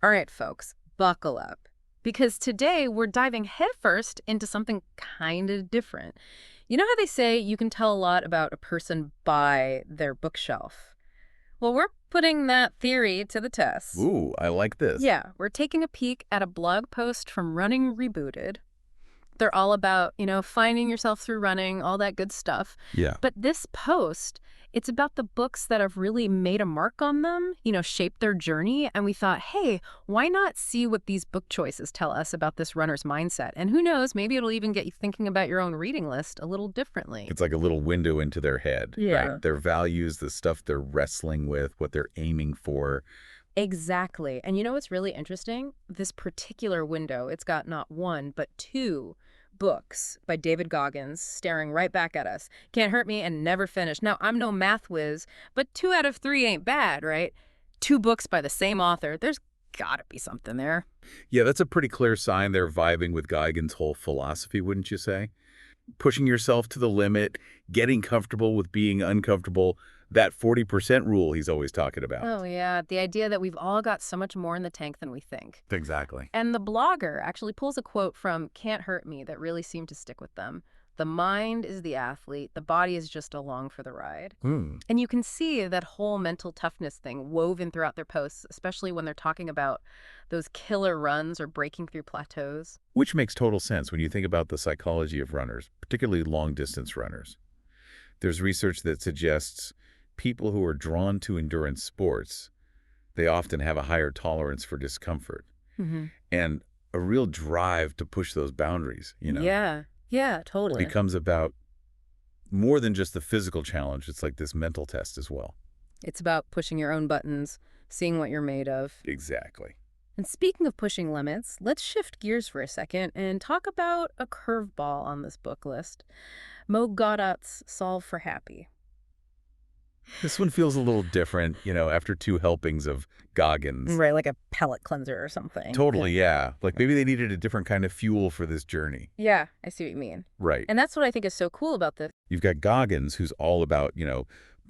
All right, folks, buckle up. Because today we're diving headfirst into something kind of different. You know how they say you can tell a lot about a person by their bookshelf? Well, we're putting that theory to the test. Ooh, I like this. Yeah, we're taking a peek at a blog post from Running Rebooted. They're all about, finding yourself through running, all that good stuff. Yeah. But this post, it's about the books that have really made a mark on them, shaped their journey. And we thought, hey, why not see what these book choices tell us about this runner's mindset? And who knows, maybe it'll even get you thinking about your own reading list a little differently. It's like a little window into their head, Yeah. right? Their values, the stuff they're wrestling with, what they're aiming for. Exactly. And you know what's really interesting? This particular window, it's got not one, but two books by David Goggins staring right back at us. Can't Hurt Me and Never Finish. Now, I'm no math whiz, but 2 out of 3 ain't bad, right? 2 books by the same author. There's gotta be something there. Yeah, that's a pretty clear sign they're vibing with Geigen's whole philosophy, wouldn't you say? Pushing yourself to the limit, getting comfortable with being uncomfortable, that 40% rule he's always talking about. Oh, yeah. The idea that we've all got so much more in the tank than we think. Exactly. And the blogger actually pulls a quote from Can't Hurt Me that really seemed to stick with them. The mind is the athlete, the body is just along for the ride. And you can see that whole mental toughness thing woven throughout their posts, especially when they're talking about those killer runs or breaking through plateaus. Which makes total sense when you think about the psychology of runners, particularly long-distance runners. There's research that suggests people who are drawn to endurance sports, they often have a higher tolerance for discomfort and a real drive to push those boundaries, Yeah, totally. becomes about more than just the physical challenge. It's like this mental test as well. It's about pushing your own buttons, seeing what you're made of. Exactly. And speaking of pushing limits, let's shift gears for a second and talk about a curveball on this book list. Mo Gawdat's Solve for Happy. This one feels a little different, after 2 helpings of Goggins. Right, like a palate cleanser or something. Totally, yeah. Like maybe they needed a different kind of fuel for this journey. Yeah, I see what you mean. Right. And that's what I think is so cool about this. You've got Goggins, who's all about,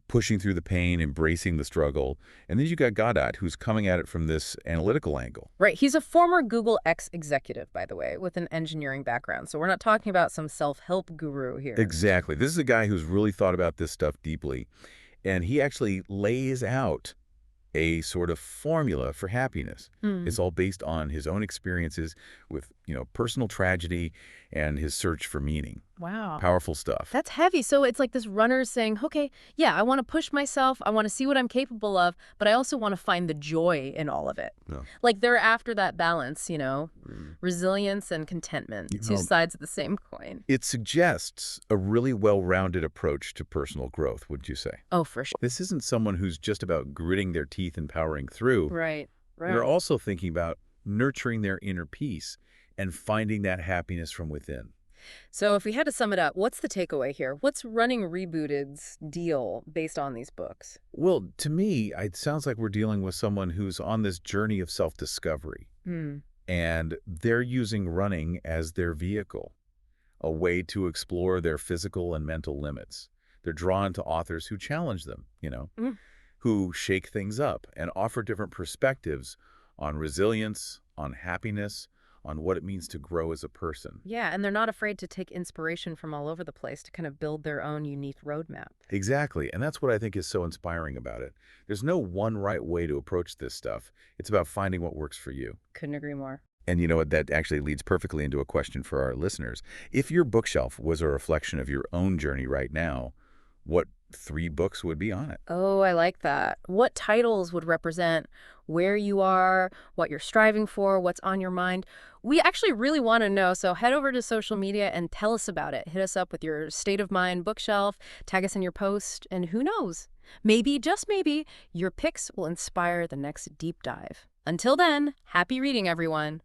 pushing through the pain, embracing the struggle. And then you got Gawdat, who's coming at it from this analytical angle. Right, he's a former Google X executive, by the way, with an engineering background. So we're not talking about some self-help guru here. Exactly. This is a guy who's really thought about this stuff deeply. And he actually lays out a sort of formula for happiness. It's all based on his own experiences with, personal tragedy and his search for meaning. Wow. Powerful stuff. That's heavy. So it's like this runner saying, okay, yeah, I want to push myself. I want to see what I'm capable of, but I also want to find the joy in all of it. No. Like they're after that balance, resilience and contentment, two sides of the same coin. It suggests a really well-rounded approach to personal growth, would you say? Oh, for sure. This isn't someone who's just about gritting their teeth and powering through. Right. They're also thinking about nurturing their inner peace and finding that happiness from within. So if we had to sum it up, what's the takeaway here? What's Running Rebooted's deal based on these books? Well, to me, it sounds like we're dealing with someone who's on this journey of self-discovery. And they're using running as their vehicle, a way to explore their physical and mental limits. They're drawn to authors who challenge them, who shake things up and offer different perspectives on resilience, on happiness, on what it means to grow as a person. Yeah, and they're not afraid to take inspiration from all over the place to kind of build their own unique roadmap. Exactly, and that's what I think is so inspiring about it. There's no one right way to approach this stuff. It's about finding what works for you. Couldn't agree more. And you know what? That actually leads perfectly into a question for our listeners. If your bookshelf was a reflection of your own journey right now, what 3 books would be on it? Oh, I like that. What titles would represent where you are, what you're striving for, what's on your mind? We actually really want to know, so head over to social media and tell us about it. Hit us up with your state of mind bookshelf, tag us in your post, and who knows? Maybe, just maybe, your picks will inspire the next deep dive. Until then, happy reading, everyone.